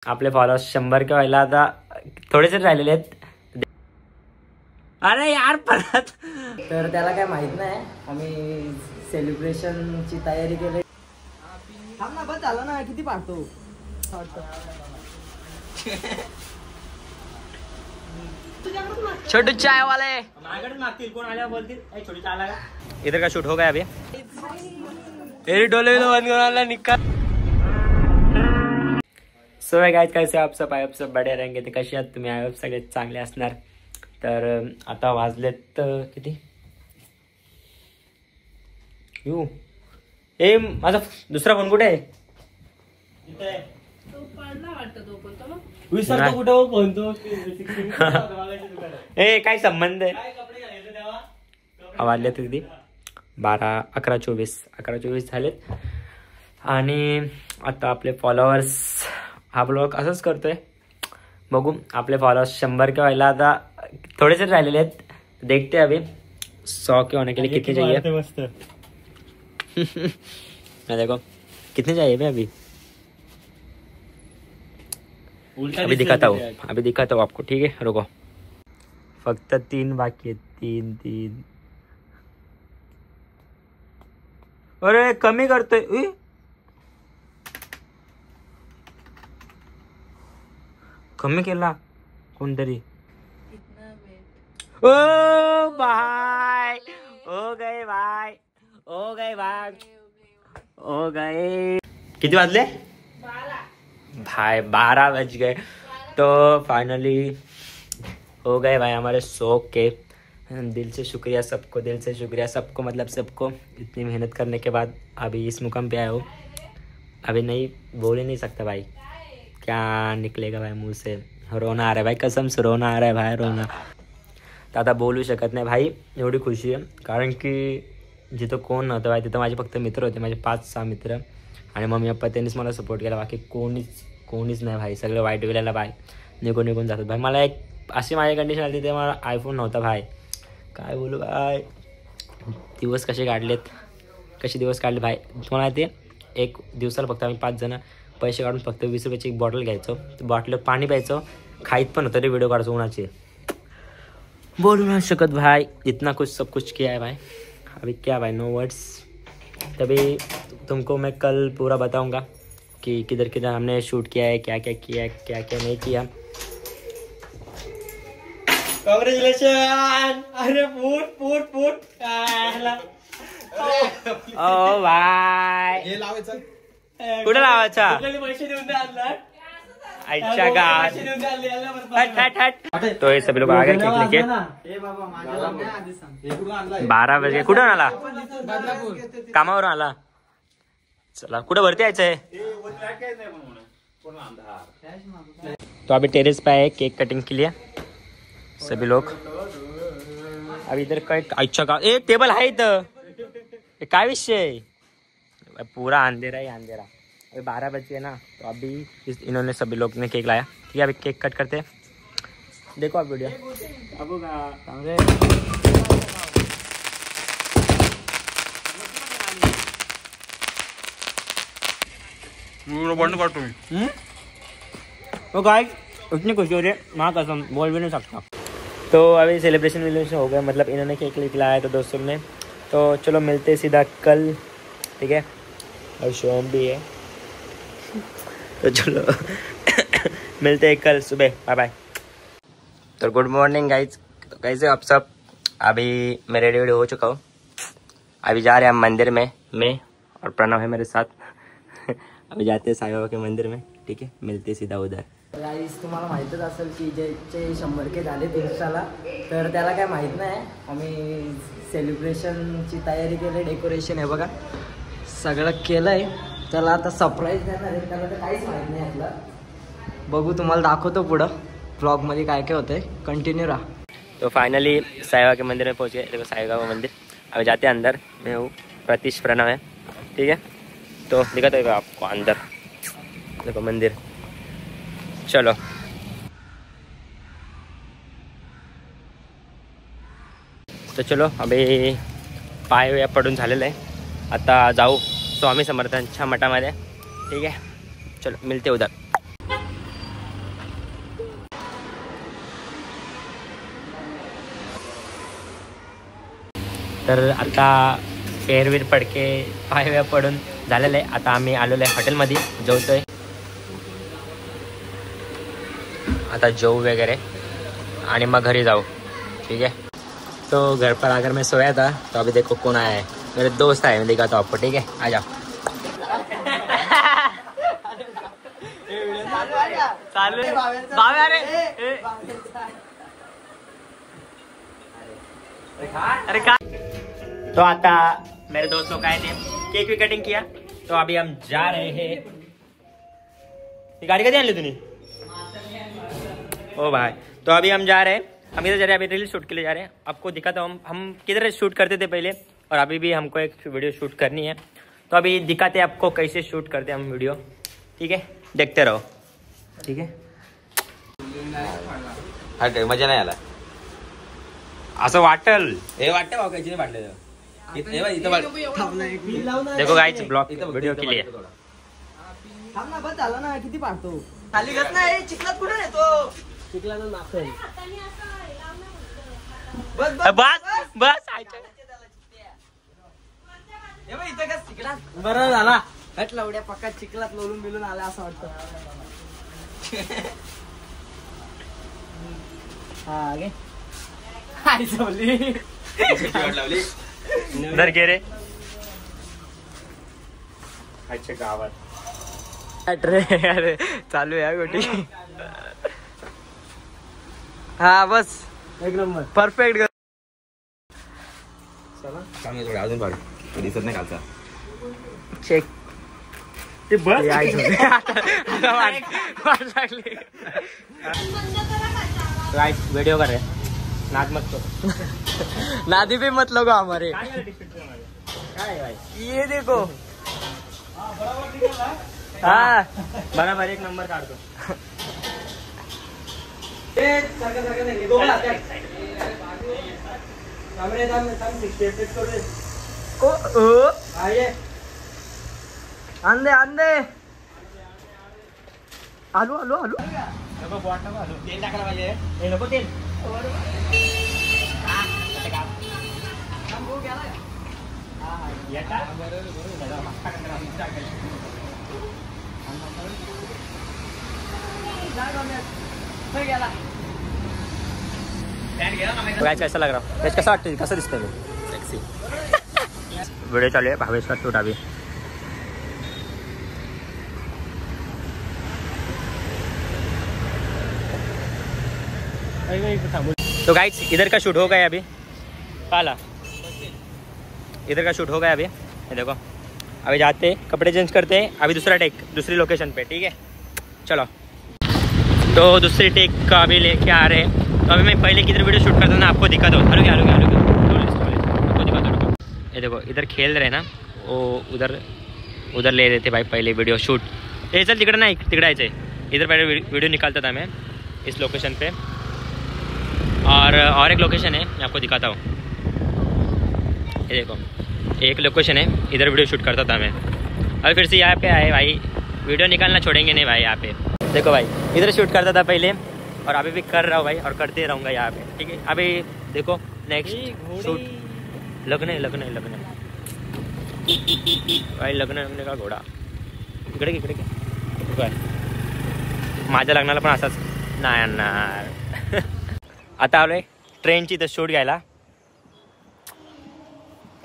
आपले फॉलोअर्स 100 के व्हायला आता थोडेसे राहिलेले आहेत. अरे यार परत तर त्याला काय माहित नाही. आम्ही सेलिब्रेशनची तयारी केली. थांब ना, बस झालं ना. किती पाहतो छोटू चाय वाले मागतील कोण आल्या बोलतील छोटी चाय लागा. इधर का शूट हो गया अभी. तेरी डोले बंद करून निकाल. सो गाइस कैसे आप सब आय सब बडे रहेंगे. ते कसे आहात तुम्ही. आय सगळे चांगले असणार. तर आता वाजलेत किती यू ए माझा दुसरा फोन कुठे आहे. ए काय संबंध आहे. वाजले किती 11:24 झालेत. आणि आता आपले फॉलोअर्स हा ब्लॉग असंच करतोय. बघू आपले फॉलोअर्स 100 के व्हायला आता थोडेसे राहिलेले आहेत. देखते अभी 100 के होने के लिए कितने चाहिए. देखो कितने चाहिए भाई. अभी दिखाता हूँ आपको. ठीक है रुको. फक्त 3 बाकी आहेत. 3. अरे कमी करतोय. कमी केला कोणतरी. ओ भाई हो गए भाई. हो गए. किती वाजले भाई 12 बज गए. तो फाइनली हो गए भाई हमारे 100 के. दिल से शुक्रिया सबको मतलब सबको. इतनी मेहनत करने के बाद अभी इस मुकाम पे आया हो. अभी नहीं बोल ही नहीं सकता भाई. क्या निकलेगा भाई मुंह से. रोना आ रहा है भाई. कसम से रोना आ रहा है भाई. रोना तर आता बोलू शकत नाही भाई. एवढी खुशी आहे कारण की जिथं कोण नव्हतं भाई तिथं माझे फक्त मित्र होते. माझे 5-6 मित्र आणि मम्मी पप्पा त्यांनीच मला सपोर्ट केला. बाकी कोणीच नाही भाई. सगळे वाईट वेळेला भाई निघून जातात भाई. मला एक अशी माझी कंडिशन आली ते मला आयफोन नव्हता भाई. काय बोलू भाई. दिवस कसे काढले भाई. तुम्हाला ते एक दिवसाला फक्त आम्ही 5 जण पैसे काढून फक्त 20 रुपयाची एक बॉटल घ्यायचो. बॉटल पाणी प्यायचो. खाईत पण होतं रे. व्हिडिओ काढायचो उन्हाचे. बोलू ना शकत भाई. इतना कुछ सब कुछ किया है भाई. अभी क्या भाई नो वर्ड्स. तभी तुमको मैं कल पूरा बताऊंगा कि किधर हमने शूट किया है. क्या किया क्या नहीं किया. कांग्रेचुलेशन. अरे फूट ओ भाई कुठे लावायचा. अच्छा गात तो ये सभी लोग आ गए केक लेके. 12 बजे. कुठून आला. कामावरून आला. चला कुठे वरती यायचंय. तो अभी टेरेस पे आए केक कटिंग के लिए सभी लोग. अभी इधर काय अच्छा का एक टेबल है इधर. काय विषय. पूरा अंधेरा ही अंधेरा. अभी 12 बज गए ना. तो अभी इन्होंने सभी लोग ने केक लाया. ठीक है अभी केक कट करते हैं. देखो आप वीडियो. तो गाइस इतनी खुशी हो रही है माँ कसम बोल भी नहीं सकता. तो अभी सेलिब्रेशन हो गया. मतलब इन्होंने केक लाया था दोस्तों ने. तो चलो मिलते सीधा कल. ठीक है और शो भी है. तो चलो मिलते हैं कल सुबह. Bye bye. तो गुड मॉर्निंग गाइज. तो कैसे आप सब. अभी मैं रेडी हो चुका हूँ. अभी जा रहे हैं हम मंदिर में. मैं और प्रणव है मेरे साथ. अभी जाते हैं साईं बाबा के मंदिर में. ठीक है मिलते सीधा उधर. गाईस तुम्हाला माहीतच असेल की ज्याचे 100 के झाले दिवसाला. तर त्याला काय माहीत नाही. आम्ही सेलिब्रेशनची तयारी केली. डेकोरेशन आहे बघा सगळं केलं आहे. त्याला आता सरप्राईज देणार आहे. त्याला तर काहीच माहीत नाही आपलं. बघू तुम्हाला दाखवतो पुढं ब्लॉगमध्ये काय होतं आहे. कंटिन्यू रहा. तो फाइनली साईं बाबा के मंदिर में पहुँच गए. देखो साईं बाबा मंदिर. अभी जाते हैं अंदर. मैं हूँ प्रतीश प्रणव है. ठीक है तो दिखाते हैं आपको अंदर. देखो मंदिर. चलो तो चलो अभी पाय या पडून झालेलं आहे. आता जाऊ स्वामी समर्थांच्या मठामध्ये. ठीक आहे चलो मिलते उधर. तर आता पेरवीर पडके पायव्या पडून झालेलं आहे. आता आम्ही आलेलो आहे हॉटेलमध्ये, जेवतोय. आता जेवू वगैरे आणि मग घरी जाऊ. ठीक है. तो घर पर आकर मैं सोया था तो अभी देखो कौन आया है. मेरे दोस्त आए, मैं दिखाता हूँ आपको. ठीक है, आ जाओ. अरे का तो आता मेरे दोस्त लोग आए थे, केक भी कटिंग किया. तो अभी हम जा रहे हैं. ये गाड़ी कधी आणली तुम्ही? ओ भाई, तो अभी हम जा रहे हैं. हम इधर जा रहे हैं, अभी रील शूट के लिए जा रहे हैं. आपको दिखाता हूँ हम किधर शूट करते थे पहले, और अभी भी हमको एक वीडियो शूट करनी है. तो अभी दिखाते हैं आपको कैसे शूट करते हैं हम वीडियो. ठीक है, देखते रहो. ठीक है. मजा नाही आला असं वाटल. हे वाटतं भाऊ काहीच नाही वाटलं. देखो गाइस, ब्लॉग वीडियो के लिए बस झालं ना, किती पाडतो खाली घेत नाही. चिखलात कुठे येतो? चिखलात नाचेल. बस बस बरं झाला. हटला उड्या पक्का चिखलात लोळून मिळून आला असं वाटतं. हा गे हाय झोली लावली नर गे रे. अच्छा गावात अरे चालू आहे गोटी. हा बस एक नंबर परफेक्ट. चला चांगलं थोडं अजून भारी दिसत नाही खालचा. चेक ते बस वीडियो कर रहे, नाच मत तो. नादी भी मत लोगो हमारे. काय भाई, ये देखो. हाँ बराबर एक नंबर काढतो. अंदे अंदे आलू आलू आलू. तेल टाकायला पाहिजे. हे नको तेल. कैसा लग रहा है? कैसा वाटतं? कसं दिसतंय? व्हिडिओ चालू आहे भावेशला शूट. अभी तो गाइस इधर का शूट हो गया अभी. पाला इधर का शूट हो गया अभी. ये देखो, अभी जाते कपड़े चेंज करते हैं. अभी दूसरा टेक दूसरी लोकेशन पे. ठीक है, चलो. तो दूसरी टेक का अभी लेके आ रहे हैं. तो अभी मैं पहले किधर वीडियो शूट करता था ना, आपको दिखा दो. हलो क्या आपको दिखा दो. ये देखो इधर खेल रहे ना, वो उधर ले रहे थे भाई पहले वीडियो शूट. ये चल तिकडे नाही, तिकडे यायचं आहे. इधर पहले वीडियो निकालता था मैं इस लोकेशन पे. और एक लोकेशन है, मैं आपको दिखाता हूँ. ये देखो एक लोकेशन है, इधर वीडियो शूट करता था मैं. और फिर से यहाँ पे आए भाई, वीडियो निकालना छोड़ेंगे नहीं भाई. यहाँ पे देखो भाई, इधर शूट करता था पहले और अभी भी कर रहा हूँ भाई, और करते रहूँगा यहाँ पे. ठीक है, अभी देखो नेक्स्ट शूट. लग्न आहे भाई, लग्न का घोडा. इकडे काय माझ्या लग्नाला पण असाच नाही आणणार. आता आलोय ट्रेनची इथं शूट घ्यायला.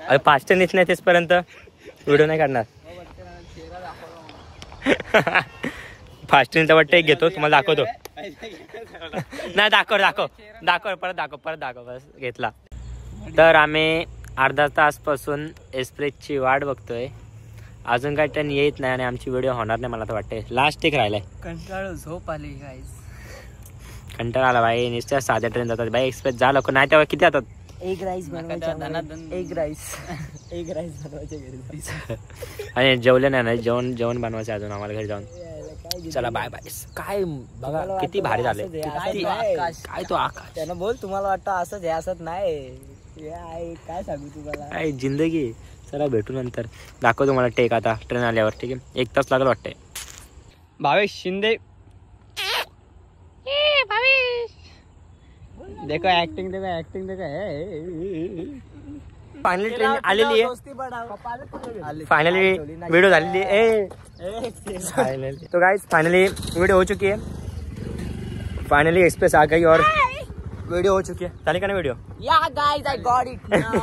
अरे फास्ट नाही तेचपर्यंत व्हिडिओ नाही काढणार. फास्ट तर वाटतं एक घेतो, तुम्हाला दाखवतो. नाही दाखव परत दाखव. बस घेतला. तर आम्ही अर्धा तासपासून एक्सप्रेसची वाट बघतोय. अजून काय ट्रेन येत नाही आणि आमची व्हिडिओ होणार नाही मला तर वाटते. लास्ट एक राहिलाय. कंटाळू झोप आली गाईस. कंटाळा आला भाई. नुसत्या साध्या ट्रेन जातात भाई. एक्सप्रेस जा लवकर, नाही तेव्हा किती जातात. एक राईस बनवायचे, एक राईस बनवायचे घरी. आणि जेवले नाही ना, जेवण बनवायचं अजून आम्हाला घरी जाऊन. चला बाय बाय. काय बघा किती भारी झाले. काय तो आकाश त्यानं बोल. तुम्हाला वाटतं असंच आहे, असंच नाही. काय सांगू तुम्हाला, काय जिंदगी. चला भेटू नंतर, दाखव तुम्हाला टेक आता ट्रेन आल्यावर. ठीक आहे, 1 तास लागेल वाटतंय. भावेश शिंदे. देखो एक्टिंग देखो. फायनली ट्रेन आलेली आहे. फायनली वीडियो झालेली आहे. तो गाइस फाइनली वीडियो हो चुकी है. फाइनली एक्सप्रेस आ गई और वीडियो हो चुकी है. झाली का नाही video? Yeah guys, I got it now.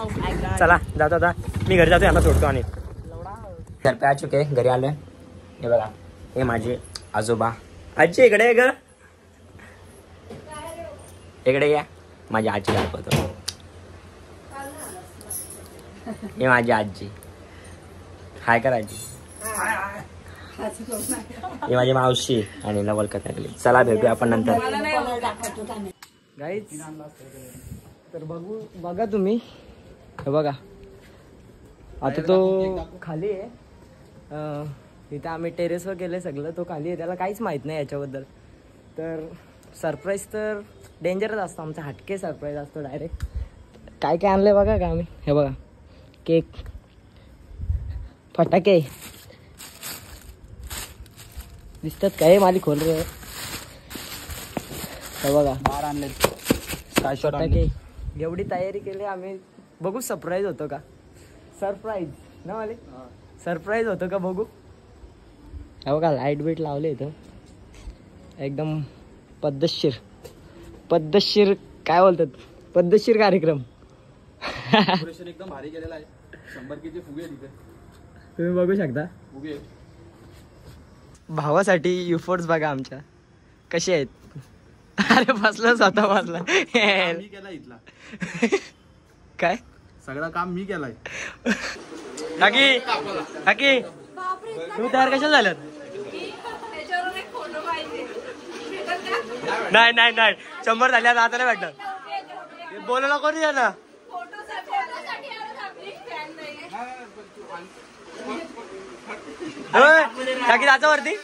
चला जातो आता मी घरी जातो. यांना सोडतो आणि घर पे आ चुके. घरी आलोय. हे बघा हे माझे आजोबा. आजी इकडे आहे ग. इकडे या. माझी आजी दाखवतो. हे माझी आजी. हाय कर आजी. ही माझी मावशी आणि नवल कथाकली. चला भेटूया आपण नंतर. गाईज तर बघा तुम्ही. हे बघा आता तो खाली आहे. इथं आम्ही टेरेसवर गेले सगळं. तो खाली आहे. त्याला काहीच माहित नाही याच्याबद्दल. तर सरप्राईज तर डेंजरच असतो आमचा. हटके सरप्राईज असतो डायरेक्ट. काय काय आणलंय बघा का आम्ही. हे बघा केक, फटाके दिसतात काय मालिक खोल रे. हे बघा बार आणले फटाके. एवढी तयारी केली आम्ही. बघू सरप्राईज होतो का. सरप्राईज ना मालिक. सरप्राईज होतो का बघू. हे बघा लाईट बीट लावले इथं एकदम पद्धतशीर. पद्धतशीर काय बोलतात. पद्धतशीर कार्यक्रम. एकदम भारी केलेला आहे. 100 के फुगे तिथे तुम्ही बघू शकता. फुगे भावासाठी युफोर्स बघा आमच्या कसे आहेत. अरे फसला स्वतः फसला. मी केला इथला काय सगळं काम मी केलाय. काकी काकी तुम्ही तयार कशाला झाल्यात. नाही नाही नाही 100 झाले आता नाही भेटणार. बोलायला कोणी ना. काकी जायचं वरती.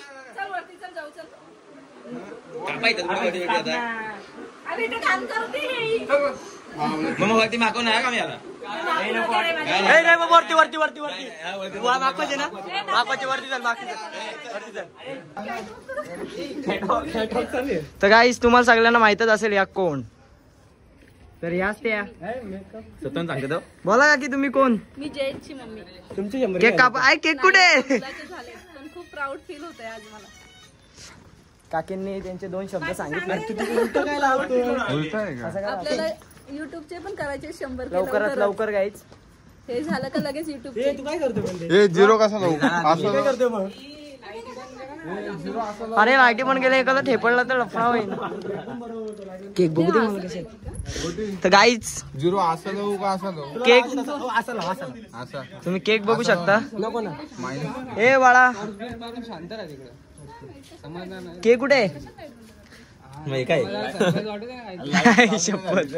मग वरती मागून आहे का मी आला. नाही वरती वरती वरती वरती मागवायचे ना. मागवायचे वरती चल. वरती चल. तर गाईस तुम्हाला सगळ्यांना माहितच असेल या कोण. तर याच त्या स्वतः सांगतो तो. बोला का की तुम्ही कोण. मी जयची मम्मी. तुमची केक कापा. आय केक कुठे. मुलाचे झाले पण खूप प्राऊड फील होतंय आज मला. काकींनी त्यांचे 2 शब्द सांगितले. आपल्याला युट्यूबचे पण करायचे 100 के लवकरात लवकर गाईच. हे झालं का लगेच युट्यूबचे. तू काय करतो. हे झिरो कसा लावू असं करतो मग. अरे लाईटी पण गेले एखादा ठेपडला तर लफडा होईल. केक बघू दे मला कसे. तर गाईच झिरो असं लावू का असं लावू. केक असं तुम्ही केक बघू शकता. माहिती ए बाळा केक कुठे. काय शपथ.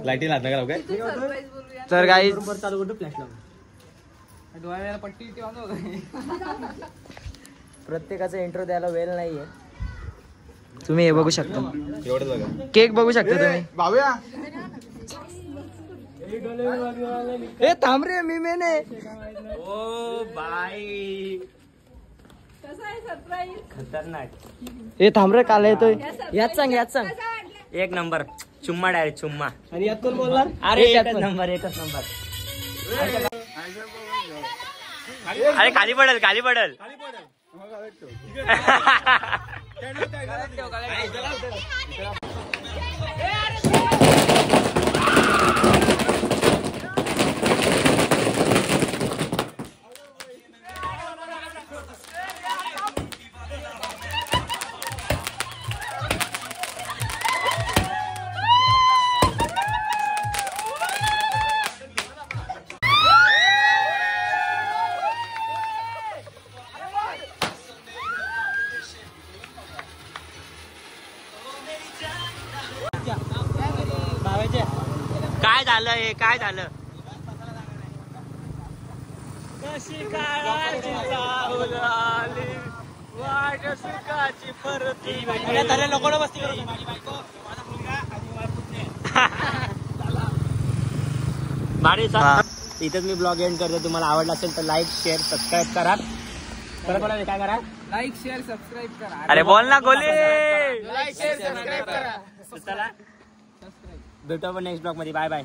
लाईटी लागणार काय. सरप्राईज बोलूया. तर गाईज प्रत्येकाचा इंट्रो द्यायला वेळ नाहीये. तुम्ही हे बघू शकता. एवढंच बघा. केक बघू शकता तुम्ही. बाबूया ए थांब रे मी मेने. ओ बाई कसं आहे सरप्राईज. खतरनाक. ए थांब रे काल येतोय. याच सांग याच सांग. एक नंबर चुम्मा डायरेक्ट चुम्मा. आणि यात कोण बोलणार. अरे एकच नंबर एकच नंबर. अरे खाली पडल खाली पडल. काय झालं हे काय झालं. कशी काळाची चाहुल आली वाट सुखाची परती. नको ना बसती. भारी. इथंच मी ब्लॉग एंड करतो. तुम्हाला आवडला असेल तर लाईक शेअर सबस्क्राईब करा. काय करा. लाईक शेअर सबस्क्राईब करा. अरे बोल ना गोली. लाईक शेअर सबस्क्राईब करा. चला भेटू आपण नेक्स्ट ब्लॉग मध्ये. Bye bye.